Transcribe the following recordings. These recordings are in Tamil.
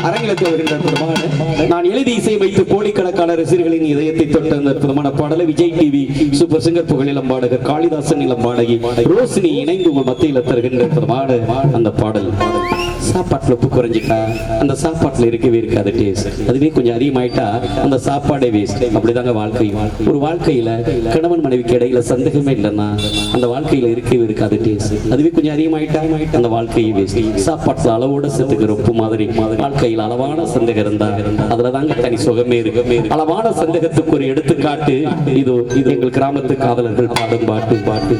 அரங்கத்தில் வருகின்ற நான் எழுதி இசை வைத்து கோடிக்கணக்கான ரசிகர்களின் இதயத்தை தொட்ட அந்த அற்புதமான பாடலை விஜய் டிவி சூப்பர் சிங்கர் புகழ் இளம் பாடகர் காளிதாசன் இளம் பாடகி ரோசினி இணைந்து உங்கள் மத்தியில் தருகின்ற அற்புதமான அந்த பாடல். சாப்பாட்டுல உப்பு குறைஞ்சிட்டா அந்த சாப்பாட்டுல இருக்கவே இருக்காது டேஸ்ட். அதுவே கொஞ்சம் அதிகமாயிட்டா அந்த சாப்பாடே வேஸ்ட். அப்படிதாங்க வாழ்க்கை. ஒரு வாழ்க்கையில கணவன் மனைவிக்கு இடையில சந்தேகமே இல்லைன்னா அந்த வாழ்க்கையில இருக்கவே இருக்காது டேஸ்ட். அதுவே கொஞ்சம் அதிகமாயிட்டா அந்த வாழ்க்கையை வேஸ்ட். சாப்பாட்டுல அளவோட சேர்த்துக்கிற உப்பு மாதிரி வாழ்க்கையில் அளவான சந்தேகம் இருந்தா அதுலதாங்க தனி சுகமே இருக்கு. அளவான சந்தேகத்துக்கு ஒரு எடுத்துக்காட்டு இது எங்கள் கிராமத்து காதலர்கள் பாடும் பாட்டு.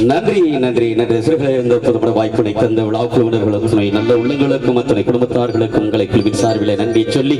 நன்றி நன்றி நன்றி ரசிகர்களே, இந்த அற்புதமான வாய்ப்பினை தந்த விழா குழுவினர்களுக்கும் நல்ல உள்ளங்களுக்கும் அத்தனை குடும்பத்தார்களுக்கும் உங்களை குழுவின் சார்பிலே நன்றி சொல்லி